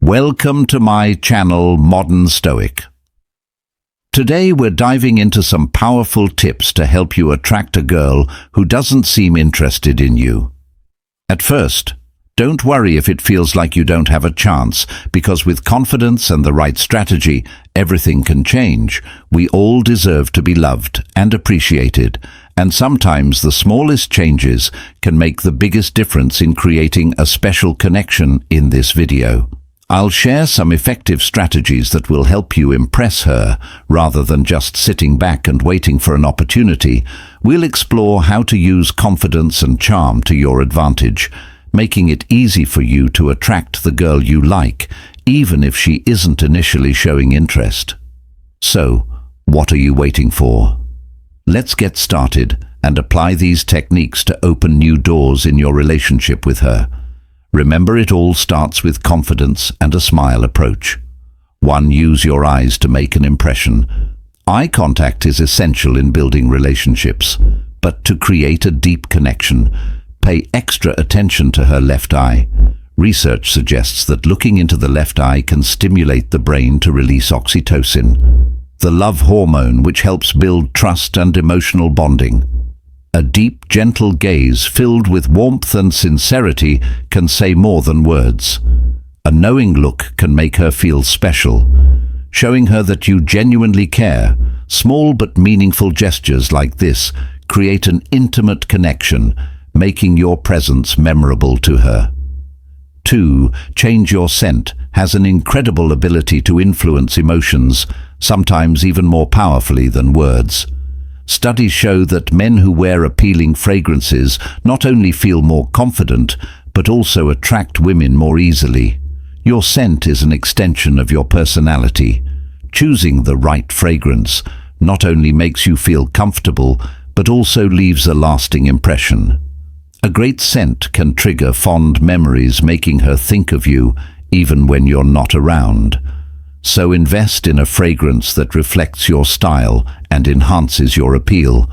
Welcome to my channel, Modern Stoic. Today we're diving into some powerful tips to help you attract a girl who doesn't seem interested in you. At first, don't worry if it feels like you don't have a chance, because with confidence and the right strategy, everything can change. We all deserve to be loved and appreciated, and sometimes the smallest changes can make the biggest difference in creating a special connection. In this video, I'll share some effective strategies that will help you impress her rather than just sitting back and waiting for an opportunity. We'll explore how to use confidence and charm to your advantage, making it easy for you to attract the girl you like, even if she isn't initially showing interest. So, what are you waiting for? Let's get started and apply these techniques to open new doors in your relationship with her. Remember, it all starts with confidence and a smile approach. 1. Use your eyes to make an impression. Eye contact is essential in building relationships, but to create a deep connection, pay extra attention to her left eye. Research suggests that looking into the left eye can stimulate the brain to release oxytocin, the love hormone which helps build trust and emotional bonding. A deep, gentle gaze filled with warmth and sincerity can say more than words. A knowing look can make her feel special, showing her that you genuinely care. Small but meaningful gestures like this create an intimate connection, making your presence memorable to her. 2. Change your scent has an incredible ability to influence emotions, sometimes even more powerfully than words. Studies show that men who wear appealing fragrances not only feel more confident, but also attract women more easily. Your scent is an extension of your personality. Choosing the right fragrance not only makes you feel comfortable, but also leaves a lasting impression. A great scent can trigger fond memories, making her think of you even when you're not around. So invest in a fragrance that reflects your style and enhances your appeal.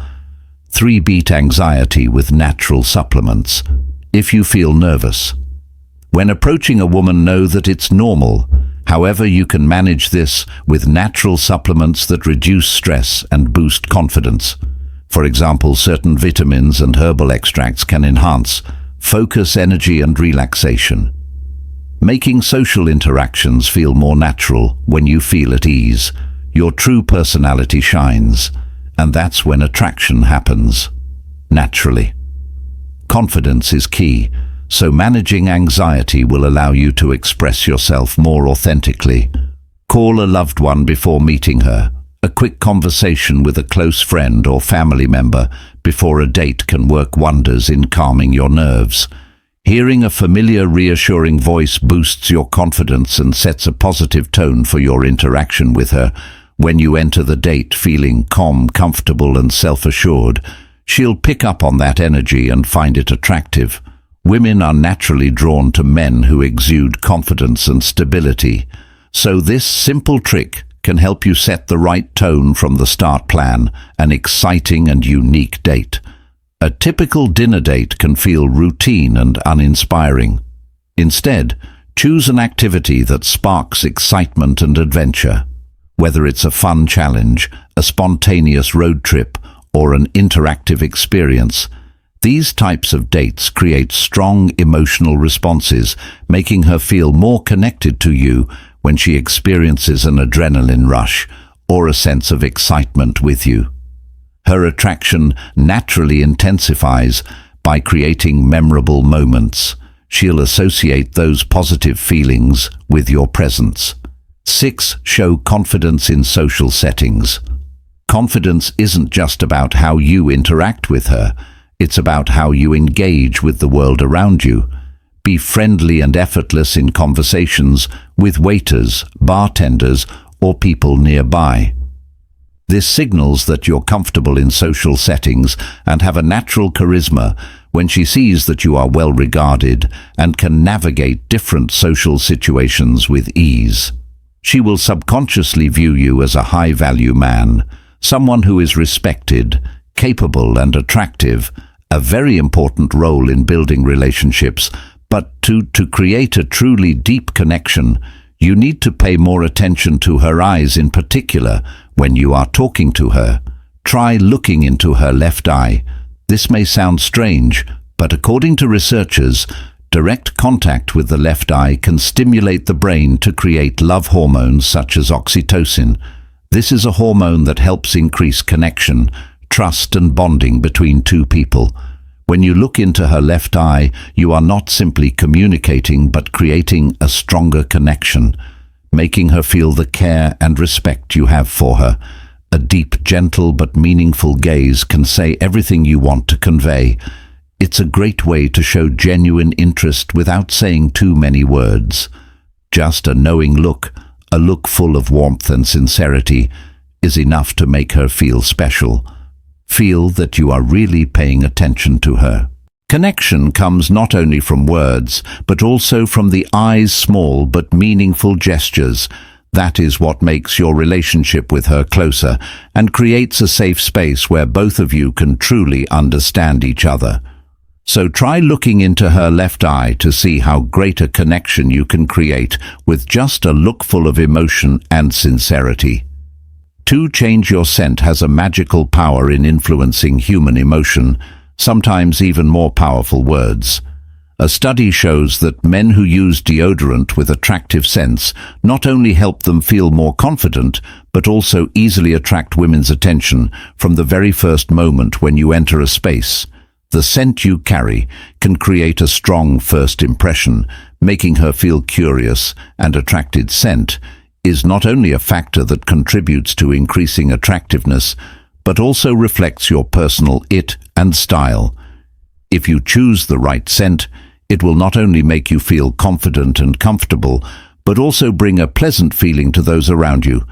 3. Beat anxiety with natural supplements. If you feel nervous when approaching a woman, know that it's normal. However, you can manage this with natural supplements that reduce stress and boost confidence. For example, certain vitamins and herbal extracts can enhance focus, energy, and relaxation, making social interactions feel more natural. When you feel at ease, your true personality shines, and that's when attraction happens naturally. Confidence is key, so managing anxiety will allow you to express yourself more authentically. Call a loved one before meeting her. A quick conversation with a close friend or family member before a date can work wonders in calming your nerves. Hearing a familiar, reassuring voice boosts your confidence and sets a positive tone for your interaction with her. When you enter the date feeling calm, comfortable, and self-assured, she'll pick up on that energy and find it attractive. Women are naturally drawn to men who exude confidence and stability, so this simple trick can help you set the right tone from the start. Plan an exciting and unique date. A typical dinner date can feel routine and uninspiring. Instead, choose an activity that sparks excitement and adventure. Whether it's a fun challenge, a spontaneous road trip, or an interactive experience, these types of dates create strong emotional responses, making her feel more connected to you when she experiences an adrenaline rush or a sense of excitement with you. Her attraction naturally intensifies by creating memorable moments. She'll associate those positive feelings with your presence. 6. Show confidence in social settings. Confidence isn't just about how you interact with her, it's about how you engage with the world around you. Be friendly and effortless in conversations with waiters, bartenders, or people nearby. This signals that you're comfortable in social settings and have a natural charisma. When she sees that you are well regarded and can navigate different social situations with ease, she will subconsciously view you as a high-value man, someone who is respected, capable, and attractive. A very important role in building relationships, but to create a truly deep connection, You need to pay more attention to her eyes in particular when you are talking to her. Try looking into her left eye. This may sound strange, but according to researchers, direct contact with the left eye can stimulate the brain to create love hormones such as oxytocin. This is a hormone that helps increase connection, trust and bonding between two people. When you look into her left eye, you are not simply communicating but creating a stronger connection, making her feel the care and respect you have for her. A deep, gentle but meaningful gaze can say everything you want to convey. It's a great way to show genuine interest without saying too many words. Just a knowing look, a look full of warmth and sincerity, is enough to make her feel special. Feel that you are really paying attention to her. Connection comes not only from words, but also from the eye's small but meaningful gestures. That is what makes your relationship with her closer and creates a safe space where both of you can truly understand each other. So try looking into her left eye to see how great a connection you can create with just a look full of emotion and sincerity. 2. Change your scent has a magical power in influencing human emotion, sometimes even more powerful words. A study shows that men who use deodorant with attractive scents not only help them feel more confident, but also easily attract women's attention from the very first moment when you enter a space. The scent you carry can create a strong first impression, making her feel curious and attracted. Scent is not only a factor that contributes to increasing attractiveness, but also reflects your personal it and style. If you choose the right scent, it will not only make you feel confident and comfortable, but also bring a pleasant feeling to those around you.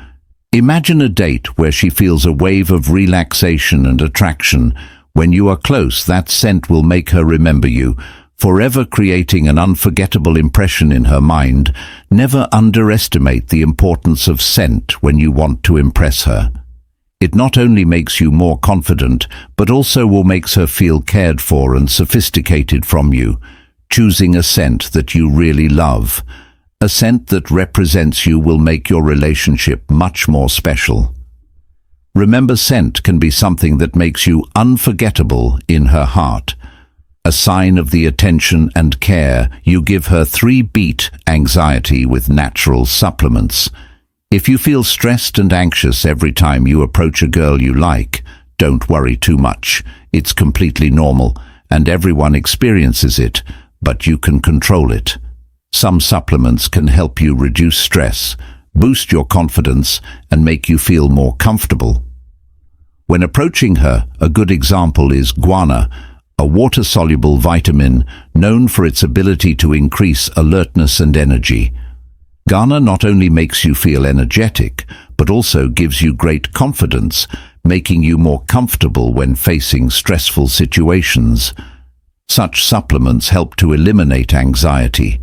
Imagine a date where she feels a wave of relaxation and attraction. When you are close, that scent will make her remember you, forever creating an unforgettable impression in her mind. Never underestimate the importance of scent when you want to impress her. It not only makes you more confident, but also will make her feel cared for and sophisticated from you. Choosing a scent that you really love, a scent that represents you, will make your relationship much more special. Remember, scent can be something that makes you unforgettable in her heart. A sign of the attention and care you give her. 3. Beat anxiety with natural supplements. If you feel stressed and anxious every time you approach a girl you like, don't worry too much. It's completely normal, and everyone experiences it, but you can control it. Some supplements can help you reduce stress, boost your confidence, and make you feel more comfortable. When approaching her, a good example is guarana, a water-soluble vitamin known for its ability to increase alertness and energy. Guarana not only makes you feel energetic, but also gives you great confidence, making you more comfortable when facing stressful situations. Such supplements help to eliminate anxiety,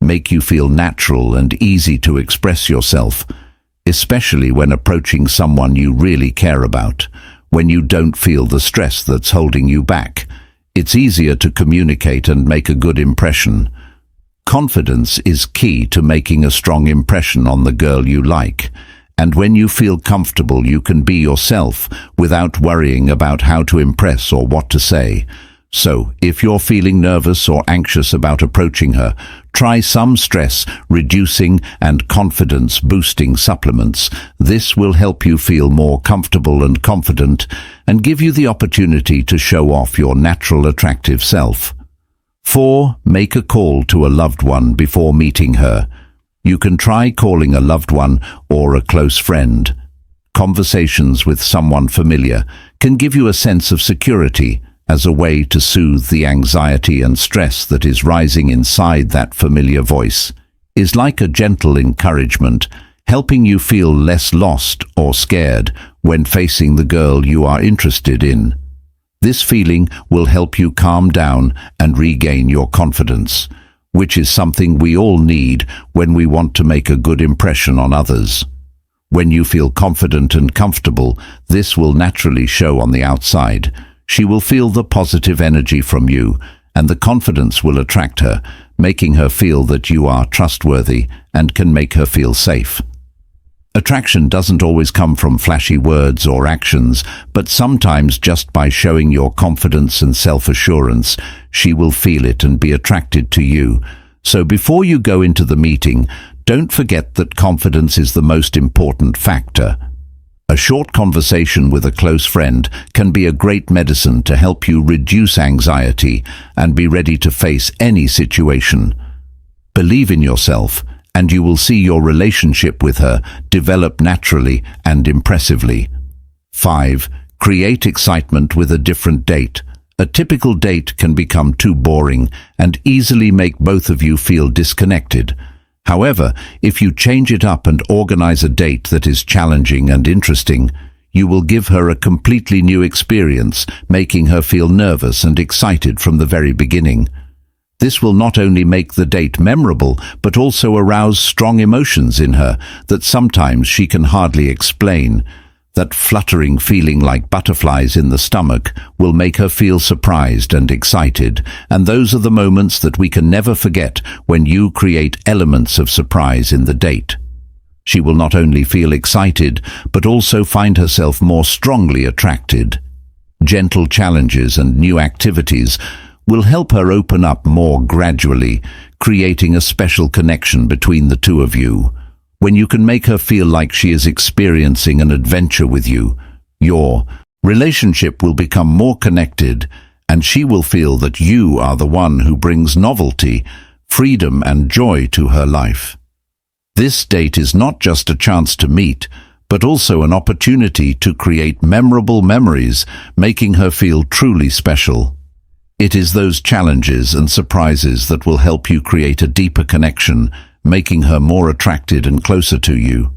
make you feel natural and easy to express yourself, especially when approaching someone you really care about. When you don't feel the stress that's holding you back, it's easier to communicate and make a good impression. Confidence is key to making a strong impression on the girl you like, and when you feel comfortable, you can be yourself without worrying about how to impress or what to say. So, if you're feeling nervous or anxious about approaching her, try some stress-reducing and confidence-boosting supplements. This will help you feel more comfortable and confident and give you the opportunity to show off your natural attractive self. 4. Make a call to a loved one before meeting her. You can try calling a loved one or a close friend. Conversations with someone familiar can give you a sense of security, as a way to soothe the anxiety and stress that is rising inside. That familiar voice is like a gentle encouragement, helping you feel less lost or scared when facing the girl you are interested in. This feeling will help you calm down and regain your confidence, which is something we all need when we want to make a good impression on others. When you feel confident and comfortable, this will naturally show on the outside. She will feel the positive energy from you, and the confidence will attract her, making her feel that you are trustworthy and can make her feel safe. Attraction doesn't always come from flashy words or actions, but sometimes just by showing your confidence and self-assurance, she will feel it and be attracted to you. So before you go into the meeting, don't forget that confidence is the most important factor. A short conversation with a close friend can be a great medicine to help you reduce anxiety and be ready to face any situation. Believe in yourself, and you will see your relationship with her develop naturally and impressively. 5. Create excitement with a different date. A typical date can become too boring and easily make both of you feel disconnected. However, if you change it up and organize a date that is challenging and interesting, you will give her a completely new experience, making her feel nervous and excited from the very beginning. This will not only make the date memorable, but also arouse strong emotions in her that sometimes she can hardly explain. That fluttering feeling like butterflies in the stomach will make her feel surprised and excited, and those are the moments that we can never forget when you create elements of surprise in the date. She will not only feel excited, but also find herself more strongly attracted. Gentle challenges and new activities will help her open up more gradually, creating a special connection between the two of you. When you can make her feel like she is experiencing an adventure with you, your relationship will become more connected, and she will feel that you are the one who brings novelty, freedom, and joy to her life. This date is not just a chance to meet, but also an opportunity to create memorable memories, making her feel truly special. It is those challenges and surprises that will help you create a deeper connection, making her more attracted and closer to you.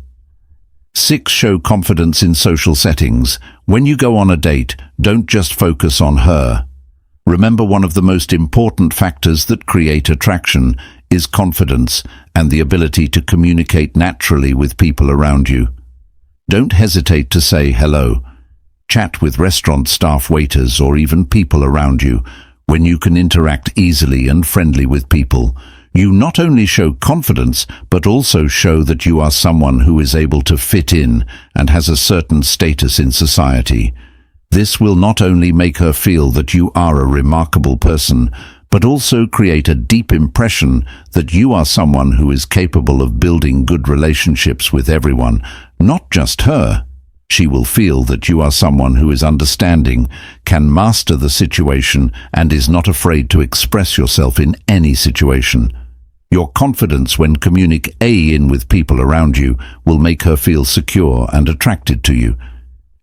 6. Show confidence in social settings. When you go on a date, don't just focus on her. Remember, one of the most important factors that create attraction is confidence and the ability to communicate naturally with people around you. Don't hesitate to say hello. Chat with restaurant staff, waiters, or even people around you. When you can interact easily and friendly with people, you not only show confidence, but also show that you are someone who is able to fit in and has a certain status in society. This will not only make her feel that you are a remarkable person, but also create a deep impression that you are someone who is capable of building good relationships with everyone, not just her. She will feel that you are someone who is understanding, can master the situation, and is not afraid to express yourself in any situation. Your confidence when communicating with people around you will make her feel secure and attracted to you.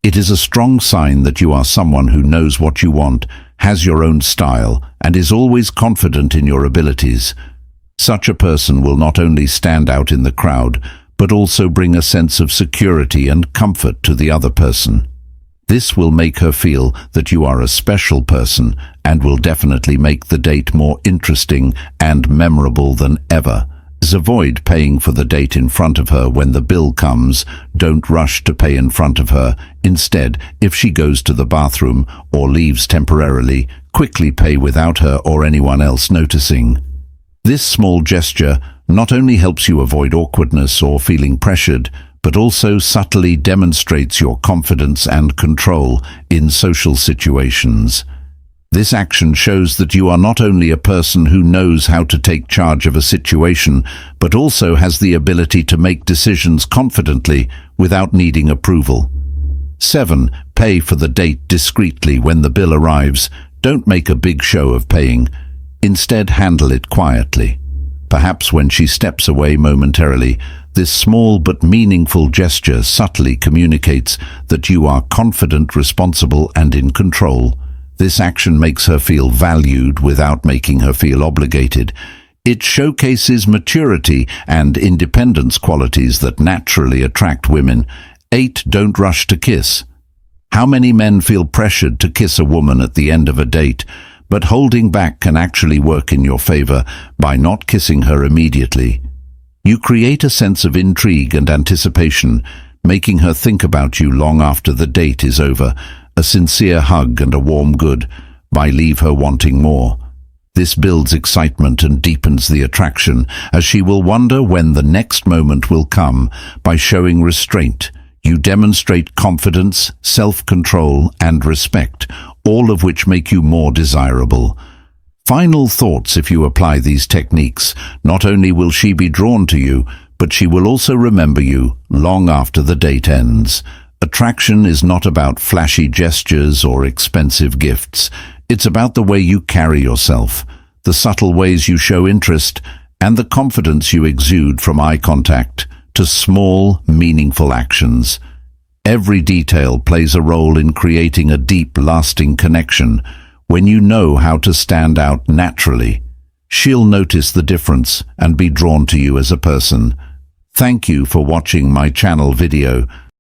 It is a strong sign that you are someone who knows what you want, has your own style, and is always confident in your abilities. Such a person will not only stand out in the crowd, but also bring a sense of security and comfort to the other person. This will make her feel that you are a special person and will definitely make the date more interesting and memorable than ever. Avoid paying for the date in front of her when the bill comes. Don't rush to pay in front of her. Instead, if she goes to the bathroom or leaves temporarily, quickly pay without her or anyone else noticing. This small gesture not only helps you avoid awkwardness or feeling pressured, but also subtly demonstrates your confidence and control in social situations. This action shows that you are not only a person who knows how to take charge of a situation, but also has the ability to make decisions confidently without needing approval. 7. Pay for the date discreetly when the bill arrives. Don't make a big show of paying. Instead, handle it quietly. Perhaps when she steps away momentarily, this small but meaningful gesture subtly communicates that you are confident, responsible, and in control. This action makes her feel valued without making her feel obligated. It showcases maturity and independence, qualities that naturally attract women. 8. Don't rush to kiss. How many men feel pressured to kiss a woman at the end of a date, but holding back can actually work in your favor by not kissing her immediately. You create a sense of intrigue and anticipation, making her think about you long after the date is over. A sincere hug and a warm goodbye leave her wanting more. This builds excitement and deepens the attraction, as she will wonder when the next moment will come. By showing restraint, you demonstrate confidence, self-control, and respect, all of which make you more desirable. Final thoughts: if you apply these techniques, not only will she be drawn to you, but she will also remember you long after the date ends. Attraction is not about flashy gestures or expensive gifts. It's about the way you carry yourself, the subtle ways you show interest, and the confidence you exude, from eye contact to small, meaningful actions. Every detail plays a role in creating a deep, lasting connection. When you know how to stand out naturally, she'll notice the difference and be drawn to you as a person. Thank you for watching my channel video.